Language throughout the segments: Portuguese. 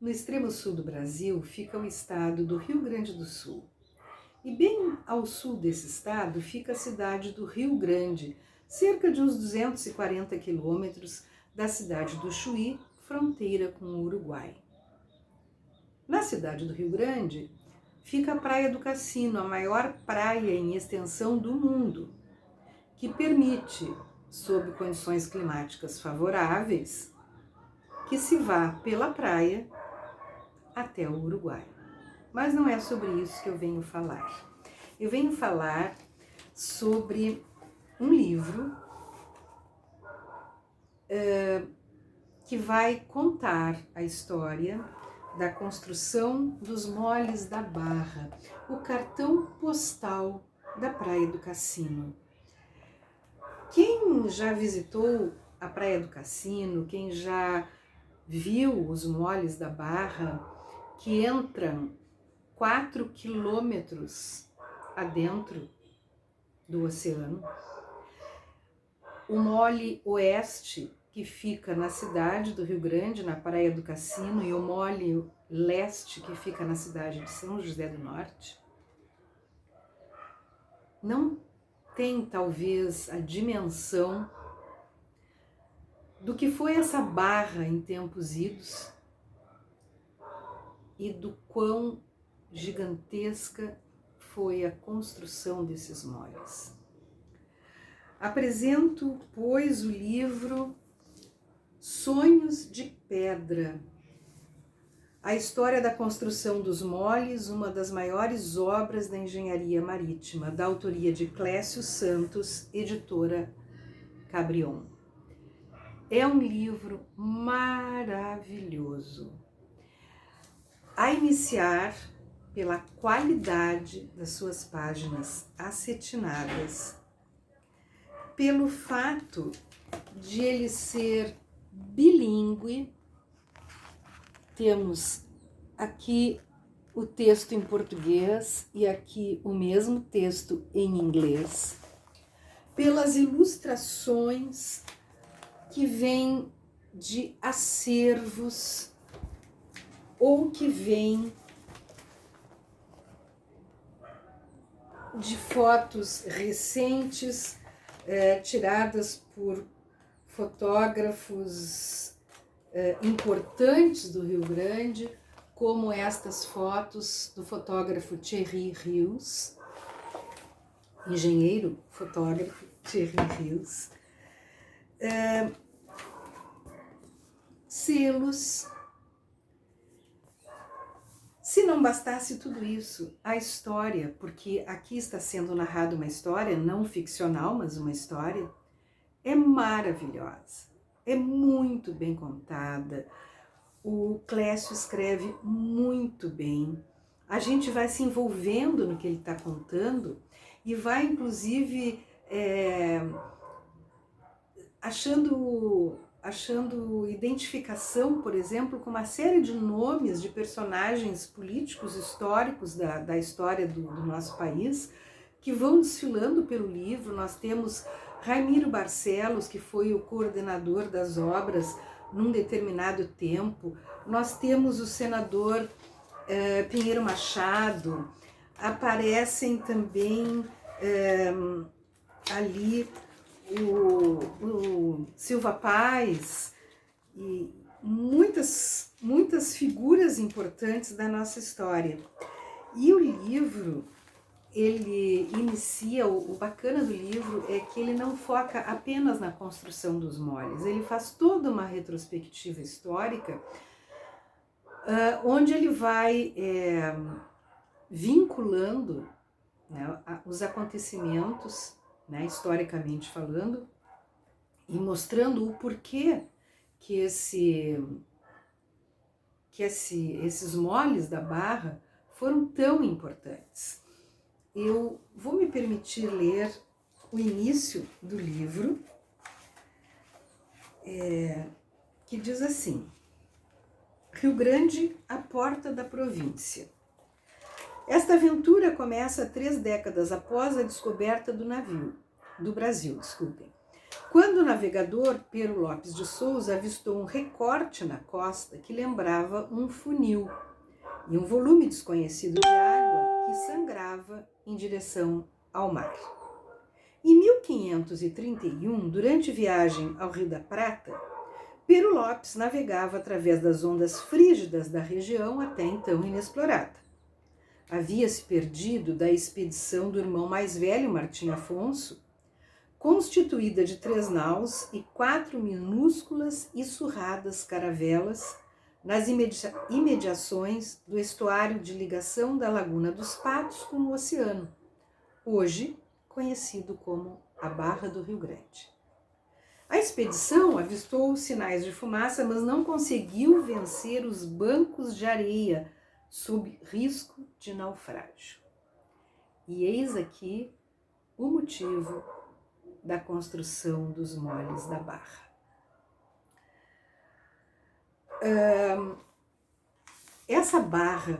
No extremo sul do Brasil fica o estado do Rio Grande do Sul. E bem ao sul desse estado fica a cidade do Rio Grande, cerca de uns 240 quilômetros da cidade do Chuí, fronteira com o Uruguai. Na cidade do Rio Grande fica a Praia do Cassino, a maior praia em extensão do mundo, que permite, sob condições climáticas favoráveis, que se vá pela praia até o Uruguai. Mas não é sobre isso que eu venho falar. Eu venho falar sobre um livro que vai contar a história da construção dos moles da Barra, o cartão postal da Praia do Cassino. Quem já visitou a Praia do Cassino, quem já viu os moles da Barra, que entram 4 quilômetros adentro do oceano, o mole oeste, que fica na cidade do Rio Grande, na Praia do Cassino, e o mole leste, que fica na cidade de São José do Norte, não tem talvez a dimensão do que foi essa barra em tempos idos e do quão gigantesca foi a construção desses moles. Apresento, pois, o livro Sonhos de Pedra, a história da construção dos moles, uma das maiores obras da engenharia marítima, da autoria de Clécio Santos, editora Cabrion. É um livro maravilhoso, a iniciar pela qualidade das suas páginas acetinadas, pelo fato de ele ser bilíngue. Temos aqui o texto em português e aqui o mesmo texto em inglês, pelas ilustrações que vêm de acervos ou que vêm de fotos recentes tiradas por fotógrafos importantes do Rio Grande, como estas fotos do fotógrafo Thierry Rius, engenheiro fotógrafo Thierry Rius, selos. Se não bastasse tudo isso, a história, porque aqui está sendo narrada uma história, não ficcional, mas uma história, é maravilhosa, é muito bem contada. O Clécio escreve muito bem, a gente vai se envolvendo no que ele está contando e vai, inclusive, achando identificação, por exemplo, com uma série de nomes de personagens políticos históricos da história do nosso país, que vão desfilando pelo livro. Nós temos Ramiro Barcelos, que foi o coordenador das obras num determinado tempo. Nós temos o senador Pinheiro Machado. Aparecem também ali o Silva Paz e muitas figuras importantes da nossa história. E o livro, ele inicia, o bacana do livro é que ele não foca apenas na construção dos moles, ele faz toda uma retrospectiva histórica, onde ele vai vinculando, né, os acontecimentos, né, historicamente falando, e mostrando o porquê que esses moles da Barra foram tão importantes. Eu vou me permitir ler o início do livro, que diz assim: Rio Grande, a porta da província. Esta aventura começa 3 décadas após a descoberta do Brasil, quando o navegador Pero Lopes de Souza avistou um recorte na costa que lembrava um funil e um volume desconhecido de água que sangrava em direção ao mar. Em 1531, durante viagem ao Rio da Prata, Pero Lopes navegava através das ondas frígidas da região até então inexplorada. Havia se perdido da expedição do irmão mais velho, Martim Afonso, constituída de 3 naus e 4 minúsculas e surradas caravelas nas imediações do estuário de ligação da Laguna dos Patos com o oceano, hoje conhecido como a Barra do Rio Grande. A expedição avistou sinais de fumaça, mas não conseguiu vencer os bancos de areia sob risco de naufrágio. E eis aqui o motivo da construção dos moles da Barra. Essa barra,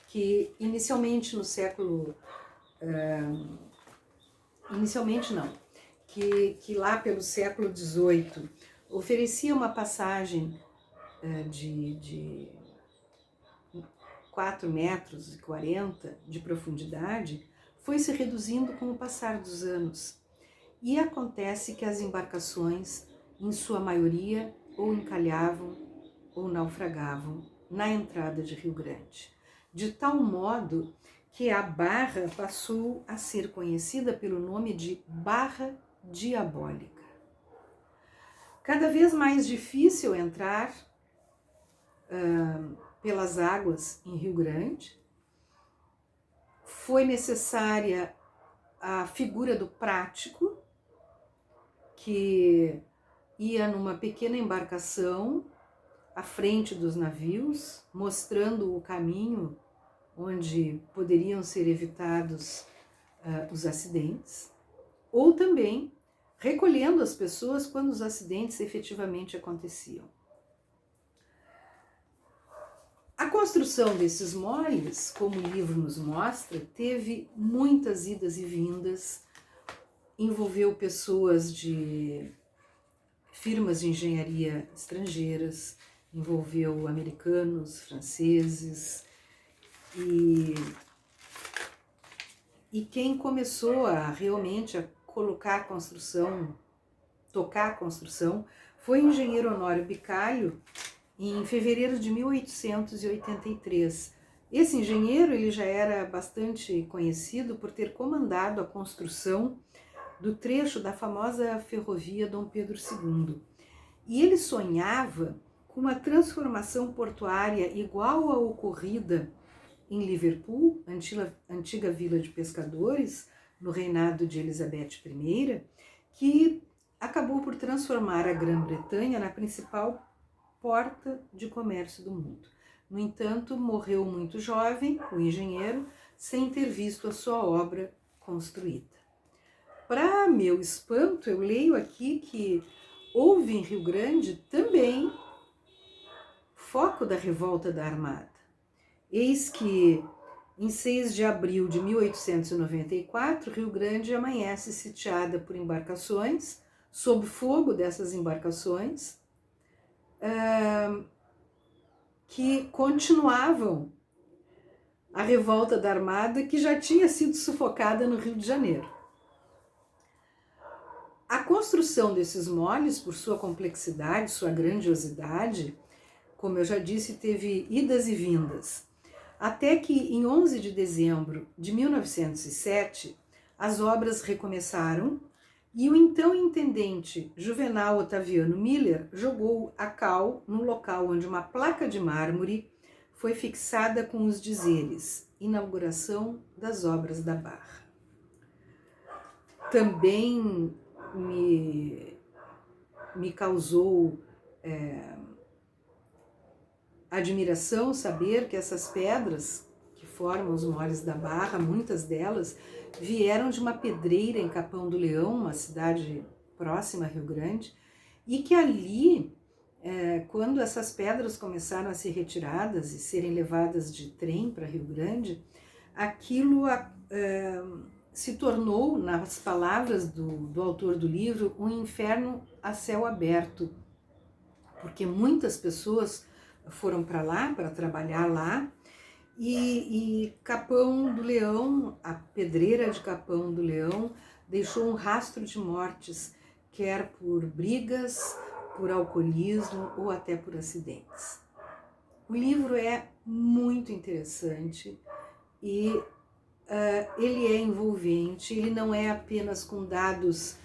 que inicialmente no século... que lá pelo século XVIII oferecia uma passagem de 4,40 metros de profundidade, foi se reduzindo com o passar dos anos. E acontece que as embarcações, em sua maioria, ou encalhavam ou naufragavam na entrada de Rio Grande, de tal modo que a barra passou a ser conhecida pelo nome de Barra Diabólica. Cada vez mais difícil entrar pelas águas em Rio Grande, foi necessária a figura do prático, que ia numa pequena embarcação à frente dos navios, mostrando o caminho onde poderiam ser evitados os acidentes, ou também recolhendo as pessoas quando os acidentes efetivamente aconteciam. A construção desses moles, como o livro nos mostra, teve muitas idas e vindas, envolveu pessoas de firmas de engenharia estrangeiras, envolveu americanos, franceses, e quem começou realmente a colocar a construção, tocar a construção, foi o engenheiro Honório Bicalho, em fevereiro de 1883. Esse engenheiro ele já era bastante conhecido por ter comandado a construção do trecho da famosa ferrovia Dom Pedro II. E ele sonhava com uma transformação portuária igual à ocorrida em Liverpool, antiga vila de pescadores, no reinado de Elizabeth I, que acabou por transformar a Grã-Bretanha na principal porta de comércio do mundo. No entanto, morreu muito jovem, o engenheiro, sem ter visto a sua obra construída. Para meu espanto, eu leio aqui que houve em Rio Grande também foco da revolta da Armada. Eis que, em 6 de abril de 1894, Rio Grande amanhece sitiada por embarcações, sob fogo dessas embarcações, que continuavam a revolta da Armada, que já tinha sido sufocada no Rio de Janeiro. A construção desses moles, por sua complexidade, sua grandiosidade, como eu já disse, teve idas e vindas. Até que, em 11 de dezembro de 1907, as obras recomeçaram e o então intendente Juvenal Otaviano Miller jogou a cal no local onde uma placa de mármore foi fixada com os dizeres: inauguração das obras da Barra. Também me causou admiração saber que essas pedras que formam os moles da Barra, muitas delas vieram de uma pedreira em Capão do Leão, uma cidade próxima a Rio Grande, e que ali, quando essas pedras começaram a ser retiradas e serem levadas de trem para Rio Grande, aquilo se tornou, nas palavras do autor do livro, um inferno a céu aberto, porque muitas pessoas foram para lá, para trabalhar lá, e Capão do Leão, a pedreira de Capão do Leão, deixou um rastro de mortes, quer por brigas, por alcoolismo ou até por acidentes. O livro é muito interessante e ele é envolvente, ele não é apenas com dados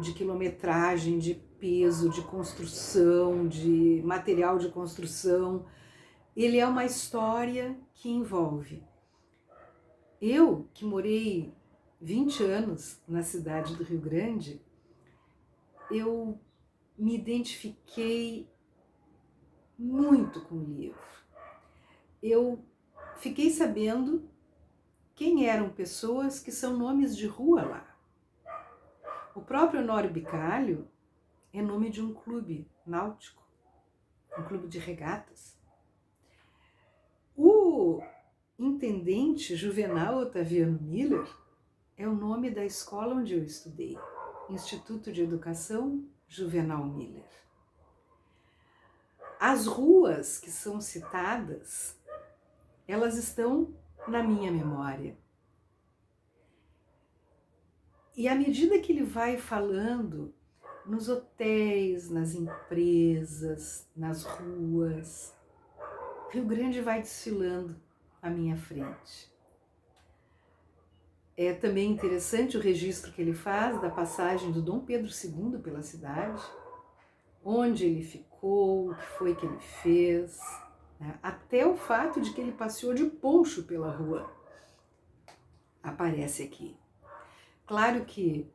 de quilometragem, de peso, de construção, de material de construção. Ele é uma história que envolve. Eu, que morei 20 anos na cidade do Rio Grande, eu me identifiquei muito com o livro. Eu fiquei sabendo quem eram pessoas que são nomes de rua lá. O próprio Honório Bicalho é nome de um clube náutico, um clube de regatas. O intendente Juvenal Otaviano Miller é o nome da escola onde eu estudei, Instituto de Educação Juvenal Miller. As ruas que são citadas, elas estão na minha memória. E à medida que ele vai falando, nos hotéis, nas empresas, nas ruas, Rio Grande vai desfilando à minha frente. É também interessante o registro que ele faz da passagem do Dom Pedro II pela cidade, onde ele ficou, o que foi que ele fez, né? Até o fato de que ele passeou de poncho pela rua aparece aqui. Claro que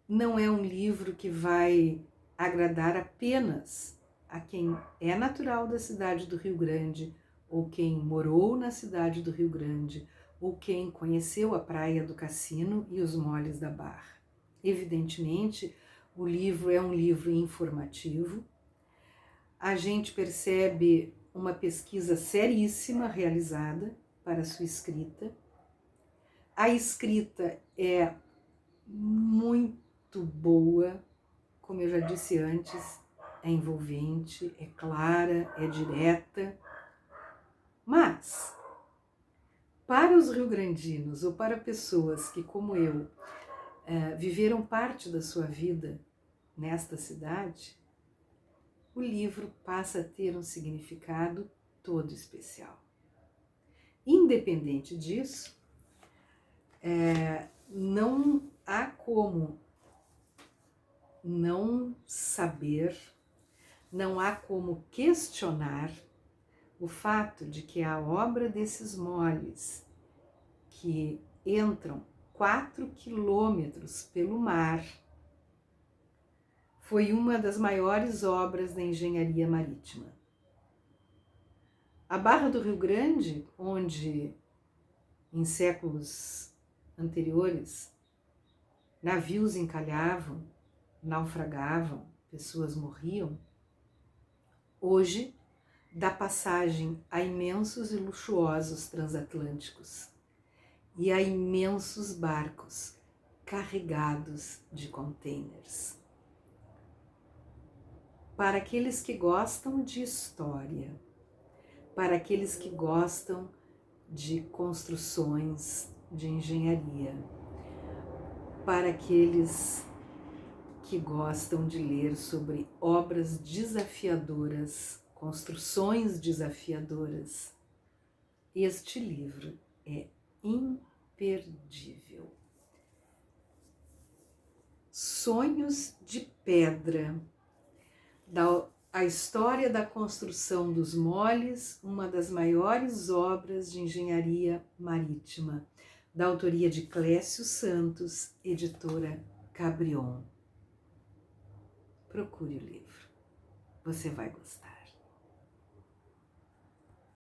não é um livro que vai agradar apenas a quem é natural da cidade do Rio Grande, ou quem morou na cidade do Rio Grande, ou quem conheceu a Praia do Cassino e os moles da Barra. Evidentemente, o livro é um livro informativo. A gente percebe uma pesquisa seríssima realizada para a sua escrita. A escrita é muito boa, como eu já disse antes, é envolvente, é clara, é direta, mas para os rio-grandinos ou para pessoas que, como eu, viveram parte da sua vida nesta cidade, o livro passa a ter um significado todo especial. Independente disso, não há como não saber, não há como questionar o fato de que a obra desses moles, que entram 4 quilômetros pelo mar, foi uma das maiores obras da engenharia marítima. A Barra do Rio Grande, onde em séculos anteriores navios encalhavam, naufragavam, pessoas morriam, hoje dá passagem a imensos e luxuosos transatlânticos e a imensos barcos carregados de containers. Para aqueles que gostam de história, para aqueles que gostam de construções de engenharia, para aqueles que gostam de ler sobre obras desafiadoras, construções desafiadoras, este livro é imperdível. Sonhos de Pedra, a história da construção dos moles, uma das maiores obras de engenharia marítima, da autoria de Clécio Santos, editora Cabrion. Procure o livro, você vai gostar.